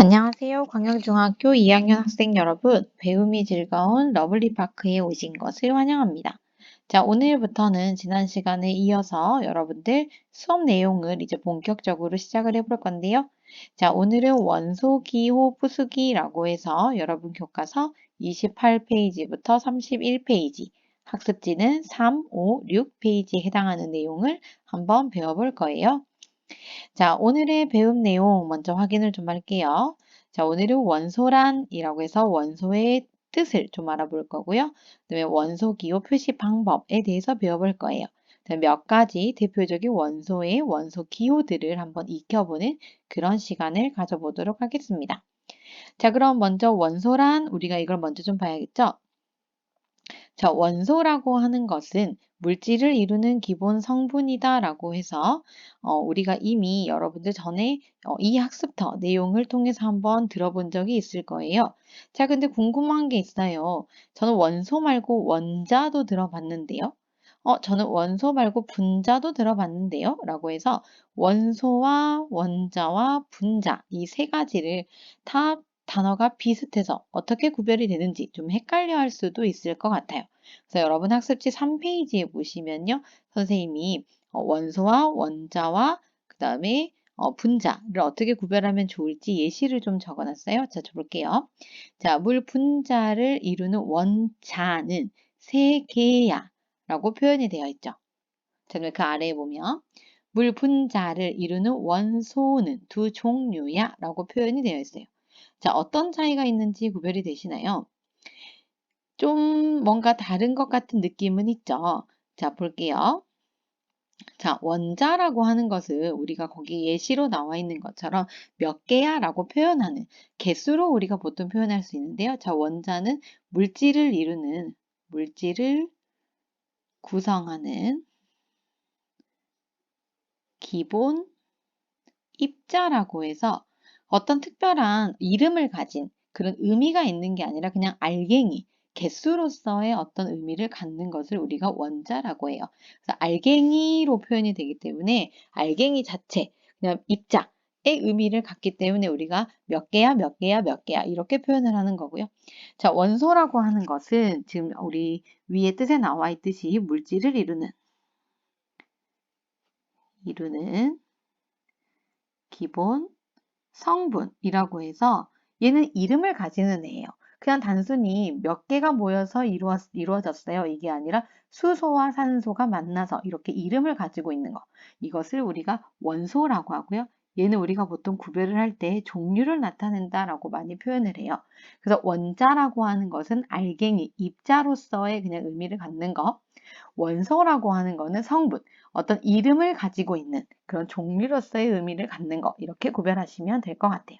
안녕하세요. 광양중학교 2학년 학생 여러분, 배움이 즐거운 러블리파크에 오신 것을 환영합니다. 자, 오늘부터는 지난 시간에 이어서 여러분들 수업 내용을 이제 본격적으로 시작을 해볼 건데요. 자, 오늘은 원소, 기호, 부수기라고 해서 여러분 교과서 28페이지부터 31페이지, 학습지는 3, 5, 6페이지에 해당하는 내용을 한번 배워볼 거예요. 자, 오늘의 배움 내용 먼저 확인을 좀 할게요. 자, 오늘은 원소란이라고 해서 원소의 뜻을 좀 알아볼 거고요. 그다음에 원소 기호 표시 방법에 대해서 배워볼 거예요. 몇 가지 대표적인 원소의 원소 기호들을 한번 익혀보는 그런 시간을 가져보도록 하겠습니다. 자, 그럼 먼저 원소란 우리가 이걸 먼저 좀 봐야겠죠? 자, 원소라고 하는 것은 물질을 이루는 기본 성분이다라고 해서 우리가 이미 여러분들 전에 이 학습터 내용을 통해서 한번 들어본 적이 있을 거예요. 자, 근데 궁금한 게 있어요. 저는 원소 말고 원자도 들어봤는데요. 저는 원소 말고 분자도 들어봤는데요. 라고 해서 원소와 원자와 분자 이 세 가지를 다 단어가 비슷해서 어떻게 구별이 되는지 좀 헷갈려 할 수도 있을 것 같아요. 그래서 여러분 학습지 3페이지에 보시면요. 선생님이 원소와 원자와 그 다음에 분자를 어떻게 구별하면 좋을지 예시를 좀 적어놨어요. 자, 볼게요. 자, 물 분자를 이루는 원자는 세 개야 라고 표현이 되어 있죠. 자, 그 아래에 보면 물 분자를 이루는 원소는 두 종류야 라고 표현이 되어 있어요. 자, 어떤 차이가 있는지 구별이 되시나요? 좀 뭔가 다른 것 같은 느낌은 있죠. 자, 볼게요. 자, 원자라고 하는 것은 우리가 거기 예시로 나와 있는 것처럼 몇 개야 라고 표현하는 개수로 우리가 보통 표현할 수 있는데요. 자, 원자는 물질을 구성하는 기본 입자라고 해서 어떤 특별한 이름을 가진 그런 의미가 있는 게 아니라 그냥 알갱이, 개수로서의 어떤 의미를 갖는 것을 우리가 원자라고 해요. 그래서 알갱이로 표현이 되기 때문에 알갱이 자체, 그냥 입자의 의미를 갖기 때문에 우리가 몇 개야, 몇 개야, 몇 개야 이렇게 표현을 하는 거고요. 자, 원소라고 하는 것은 지금 우리 위에 뜻에 나와 있듯이 물질을 이루는 기본 성분이라고 해서 얘는 이름을 가지는 애예요. 그냥 단순히 몇 개가 모여서 이루어졌어요. 이게 아니라 수소와 산소가 만나서 이렇게 이름을 가지고 있는 거. 이것을 우리가 원소라고 하고요. 얘는 우리가 보통 구별을 할 때 종류를 나타낸다라고 많이 표현을 해요. 그래서 원자라고 하는 것은 알갱이, 입자로서의 그냥 의미를 갖는 거. 원소라고 하는 거는 성분, 어떤 이름을 가지고 있는 그런 종류로서의 의미를 갖는 거 이렇게 구별하시면 될 것 같아요.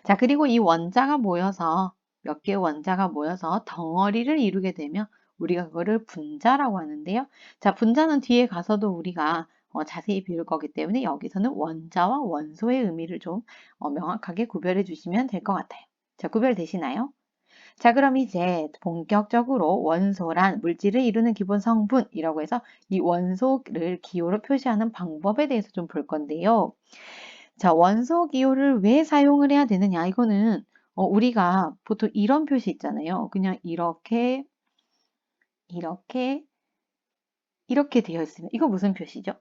자, 그리고 이 원자가 모여서 몇 개의 원자가 모여서 덩어리를 이루게 되면 우리가 그거를 분자라고 하는데요. 자, 분자는 뒤에 가서도 우리가 자세히 배울 거기 때문에 여기서는 원자와 원소의 의미를 좀 명확하게 구별해 주시면 될 것 같아요. 자, 구별되시나요? 자, 그럼 이제 본격적으로 원소란 물질을 이루는 기본 성분이라고 해서 이 원소를 기호로 표시하는 방법에 대해서 좀 볼 건데요. 자, 원소 기호를 왜 사용을 해야 되느냐? 이거는 우리가 보통 이런 표시 있잖아요. 그냥 이렇게 되어 있으면 이거 무슨 표시죠?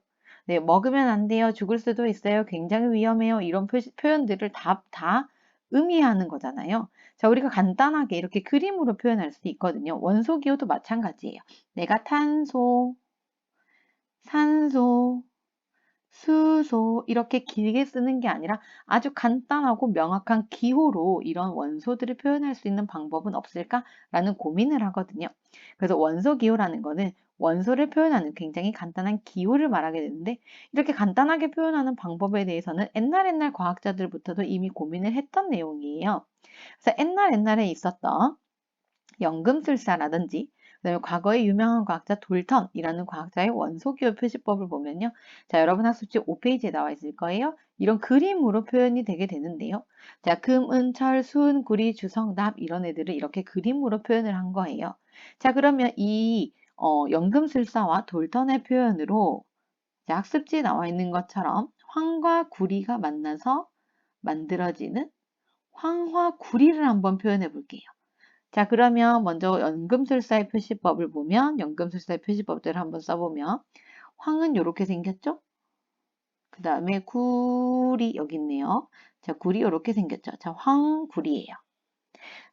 네, 먹으면 안 돼요. 죽을 수도 있어요. 굉장히 위험해요. 이런 표현들을 다 의미하는 거잖아요. 자, 우리가 간단하게 이렇게 그림으로 표현할 수 있거든요. 원소 기호도 마찬가지예요. 내가 탄소, 산소, 수소 이렇게 길게 쓰는 게 아니라 아주 간단하고 명확한 기호로 이런 원소들을 표현할 수 있는 방법은 없을까라는 고민을 하거든요. 그래서 원소 기호라는 거는 원소를 표현하는 굉장히 간단한 기호를 말하게 되는데 이렇게 간단하게 표현하는 방법에 대해서는 옛날 과학자들부터도 이미 고민을 했던 내용이에요. 그래서 옛날에 있었던 연금술사라든지 그다음에 과거에 유명한 과학자 돌턴이라는 과학자의 원소기호 표시법을 보면요. 자, 여러분 학습지 5페이지에 나와 있을 거예요. 이런 그림으로 표현이 되게 되는데요. 자, 금, 은, 철, 순, 구리, 주성, 납 이런 애들을 이렇게 그림으로 표현을 한 거예요. 자, 그러면 이 연금술사와 돌턴의 표현으로 자, 학습지에 나와 있는 것처럼 황과 구리가 만나서 만들어지는 황화구리를 한번 표현해 볼게요. 자, 그러면 먼저 연금술사의 표시법을 보면 연금술사의 표시법들을 한번 써보면 황은 이렇게 생겼죠? 그 다음에 구리 여기 있네요. 자, 구리 이렇게 생겼죠. 자, 황구리예요.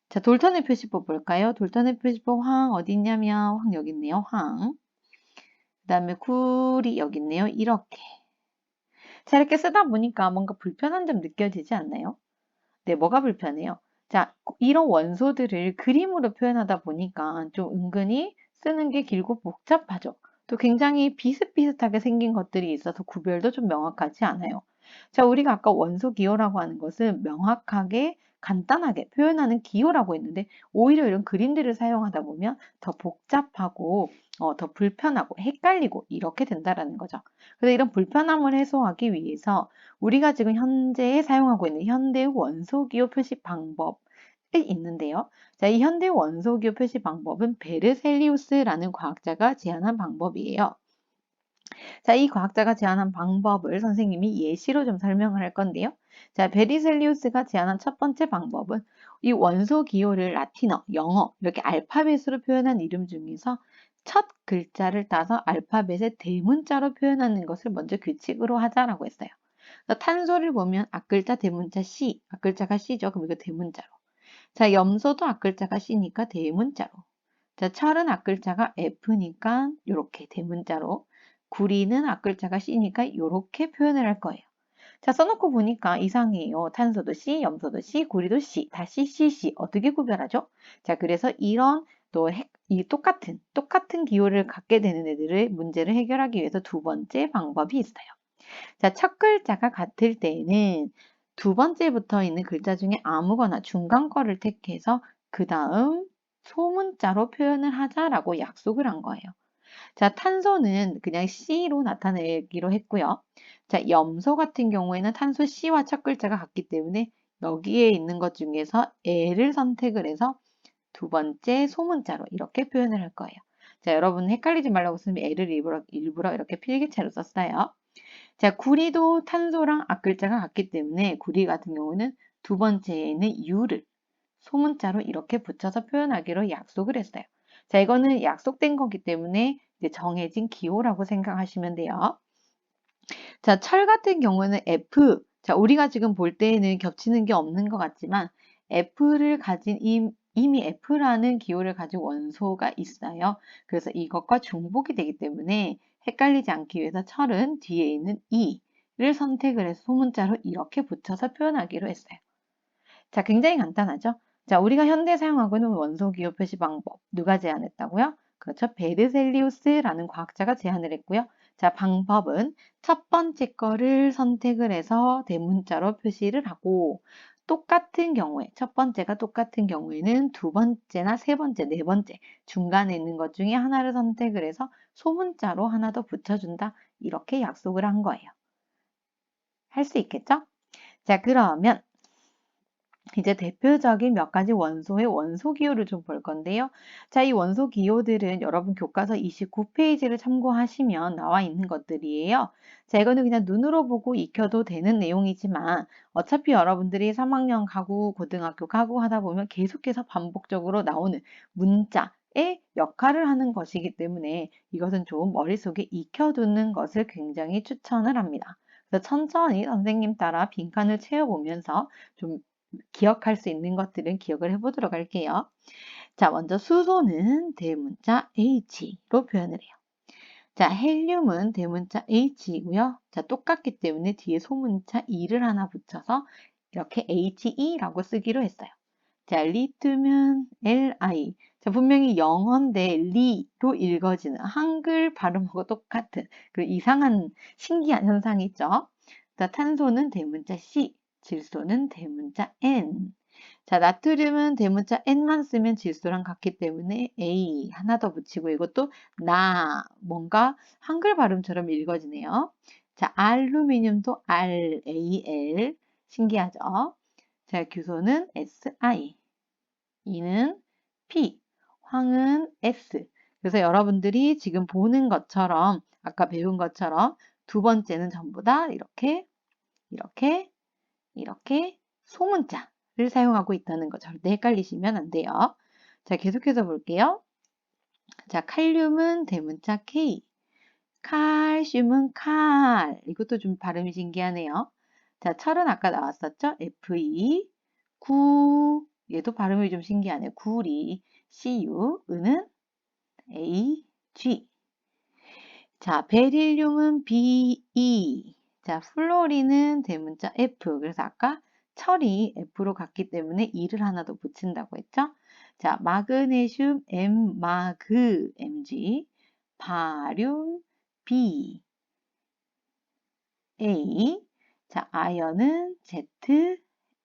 자, 돌턴의 표시법 볼까요? 돌턴의 표시법 황 어디 있냐면 황 여기 있네요. 황. 그 다음에 구리 여기 있네요. 이렇게. 자, 이렇게 쓰다 보니까 뭔가 불편한 점 느껴지지 않나요? 네, 뭐가 불편해요? 자, 이런 원소들을 그림으로 표현하다 보니까 좀 은근히 쓰는 게 길고 복잡하죠. 또 굉장히 비슷비슷하게 생긴 것들이 있어서 구별도 좀 명확하지 않아요. 자, 우리가 아까 원소 기호라고 하는 것은 명확하게 간단하게 표현하는 기호라고 했는데 오히려 이런 그림들을 사용하다 보면 더 복잡하고 더 불편하고 헷갈리고 이렇게 된다라는 거죠. 그래서 이런 불편함을 해소하기 위해서 우리가 지금 현재 사용하고 있는 현대의 원소기호 표시 방법이 있는데요. 자, 이 현대 원소기호 표시 방법은 베르셀리우스라는 과학자가 제안한 방법이에요. 자, 이 과학자가 제안한 방법을 선생님이 예시로 좀 설명을 할 건데요. 자, 베리셀리우스가 제안한 첫 번째 방법은 이 원소 기호를 라틴어, 영어, 이렇게 알파벳으로 표현한 이름 중에서 첫 글자를 따서 알파벳의 대문자로 표현하는 것을 먼저 규칙으로 하자라고 했어요. 탄소를 보면 앞글자 대문자 C, 앞글자가 C죠. 그럼 이거 대문자로. 자, 염소도 앞글자가 C니까 대문자로. 자, 철은 앞글자가 F니까 이렇게 대문자로. 구리는 앞글자가 C니까 이렇게 표현을 할 거예요. 자, 써놓고 보니까 이상해요. 탄소도 C, 염소도 C, 구리도 C, 다 C, C, C. 어떻게 구별하죠? 자, 그래서 이런 이 똑같은 기호를 갖게 되는 애들의 문제를 해결하기 위해서 두 번째 방법이 있어요. 자, 첫 글자가 같을 때에는 두 번째 붙어 있는 글자 중에 아무거나 중간 거를 택해서 그 다음 소문자로 표현을 하자라고 약속을 한 거예요. 자, 탄소는 그냥 C로 나타내기로 했고요. 자, 염소 같은 경우에는 탄소 C와 첫 글자가 같기 때문에 여기에 있는 것 중에서 L을 선택을 해서 두 번째 소문자로 이렇게 표현을 할 거예요. 자, 여러분 헷갈리지 말라고 쓰면 L을 일부러 이렇게 필기체로 썼어요. 자, 구리도 탄소랑 앞글자가 같기 때문에 구리 같은 경우는 두 번째에는 U를 소문자로 이렇게 붙여서 표현하기로 약속을 했어요. 자, 이거는 약속된 거기 때문에 이제 정해진 기호라고 생각하시면 돼요. 자, 철 같은 경우는 F. 자, 우리가 지금 볼 때에는 겹치는 게 없는 것 같지만 F를 가진 이미 F라는 기호를 가진 원소가 있어요. 그래서 이것과 중복이 되기 때문에 헷갈리지 않기 위해서 철은 뒤에 있는 E를 선택을 해서 소문자로 이렇게 붙여서 표현하기로 했어요. 자, 굉장히 간단하죠? 자, 우리가 현대 사용하고 있는 원소 기호 표시 방법 누가 제안했다고요? 그렇죠. 베르셀리우스라는 과학자가 제안을 했고요. 자, 방법은 첫 번째 거를 선택을 해서 대문자로 표시를 하고 똑같은 경우에 첫 번째가 똑같은 경우에는 두 번째나 세 번째, 네 번째 중간에 있는 것 중에 하나를 선택을 해서 소문자로 하나 더 붙여준다. 이렇게 약속을 한 거예요. 할 수 있겠죠? 자, 그러면 이제 대표적인 몇 가지 원소의 원소 기호를 좀 볼 건데요. 자, 이 원소 기호들은 여러분 교과서 29페이지를 참고하시면 나와 있는 것들이에요. 자, 이거는 그냥 눈으로 보고 익혀도 되는 내용이지만 어차피 여러분들이 3학년 가고 고등학교 가고 하다 보면 계속해서 반복적으로 나오는 문자의 역할을 하는 것이기 때문에 이것은 좀 머릿속에 익혀두는 것을 굉장히 추천을 합니다. 그래서 천천히 선생님 따라 빈칸을 채워보면서 좀 기억할 수 있는 것들은 기억을 해보도록 할게요. 자, 먼저 수소는 대문자 H로 표현을 해요. 자, 헬륨은 대문자 H이고요. 자, 똑같기 때문에 뒤에 소문자 E를 하나 붙여서 이렇게 HE라고 쓰기로 했어요. 자, 리튬은 Li. 자, 분명히 영어인데 리로 읽어지는 한글 발음하고 똑같은 그 이상한 신기한 현상이 있죠. 자, 탄소는 대문자 C. 질소는 대문자 N. 자, 나트륨은 대문자 N만 쓰면 질소랑 같기 때문에 A 하나 더 붙이고 이것도 뭔가 한글 발음처럼 읽어지네요. 자, 알루미늄도 RAL 신기하죠? 자, 규소는 SI, 이는 P, 황은 S. 그래서 여러분들이 지금 보는 것처럼 아까 배운 것처럼 두 번째는 전부 다 이렇게 이렇게 소문자를 사용하고 있다는 거 절대 헷갈리시면 안 돼요. 자, 계속해서 볼게요. 자, 칼륨은 대문자 K, 칼슘은 칼. 이것도 좀 발음이 신기하네요. 자, 철은 아까 나왔었죠? FE, 구. 얘도 발음이 좀 신기하네요. 구리, CU, 은은 AG. 자, 베릴륨은 BE. 자, 플로린은 대문자 F. 그래서 아까 철이 F로 갔기 때문에 E를 하나 더 붙인다고 했죠? 자, 마그네슘 M, 마그, Mg. 바륨 B, A. 자, 아연은 Z,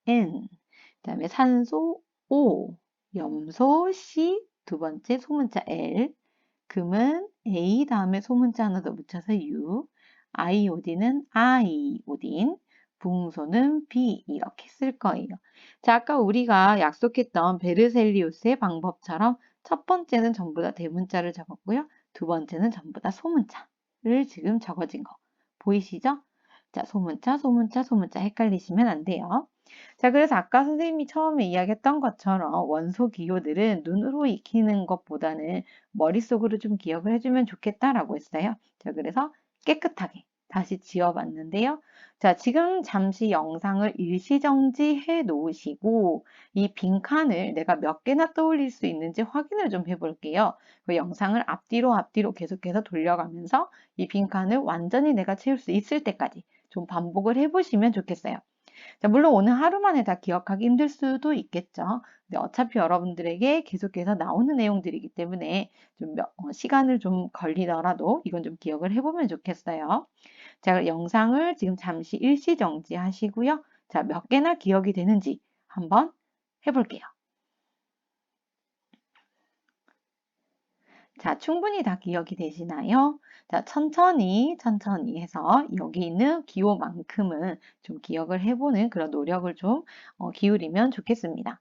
N. 그다음에 산소 O, 염소 C, 두 번째 소문자 L. 금은 A 다음에 소문자 하나 더 붙여서 U, 아이오딘은 아이오딘, 붕소는 B 이렇게 쓸 거예요. 자, 아까 우리가 약속했던 베르셀리우스의 방법처럼 첫 번째는 전부 다 대문자를 적었고요. 두 번째는 전부 다 소문자를 지금 적어진 거 보이시죠? 자, 소문자, 소문자, 소문자 헷갈리시면 안 돼요. 자, 그래서 아까 선생님이 처음에 이야기했던 것처럼 원소 기호들은 눈으로 익히는 것보다는 머릿속으로 좀 기억을 해주면 좋겠다라고 했어요. 자, 그래서 깨끗하게 다시 지워봤는데요. 자, 지금 잠시 영상을 일시정지해 놓으시고 이 빈칸을 내가 몇 개나 떠올릴 수 있는지 확인을 좀 해볼게요. 그 영상을 앞뒤로 계속해서 돌려가면서 이 빈칸을 완전히 내가 채울 수 있을 때까지 좀 반복을 해보시면 좋겠어요. 자, 물론 오늘 하루 만에 다 기억하기 힘들 수도 있겠죠. 근데 어차피 여러분들에게 계속해서 나오는 내용들이기 때문에 좀 시간을 좀 걸리더라도 이건 좀 기억을 해보면 좋겠어요. 자, 영상을 지금 잠시 일시 정지하시고요. 자, 몇 개나 기억이 되는지 한번 해볼게요. 자, 충분히 다 기억이 되시나요? 자, 천천히 해서 여기 있는 기호만큼은 좀 기억을 해보는 그런 노력을 좀 기울이면 좋겠습니다.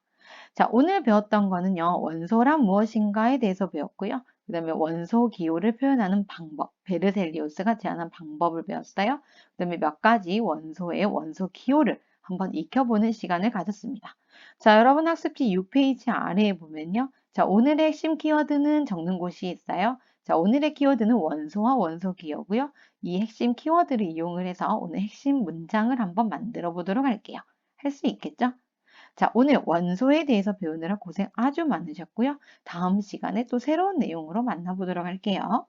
자, 오늘 배웠던 거는요, 원소란 무엇인가에 대해서 배웠고요. 그 다음에 원소 기호를 표현하는 방법, 베르셀리우스가 제안한 방법을 배웠어요. 그 다음에 몇 가지 원소의 원소 기호를 한번 익혀보는 시간을 가졌습니다. 자, 여러분 학습지 6페이지 아래에 보면요. 자, 오늘의 핵심 키워드는 적는 곳이 있어요. 자, 오늘의 키워드는 원소와 원소 기호고요. 이 핵심 키워드를 이용을 해서 오늘 핵심 문장을 한번 만들어 보도록 할게요. 할 수 있겠죠? 자, 오늘 원소에 대해서 배우느라 고생 아주 많으셨고요. 다음 시간에 또 새로운 내용으로 만나보도록 할게요.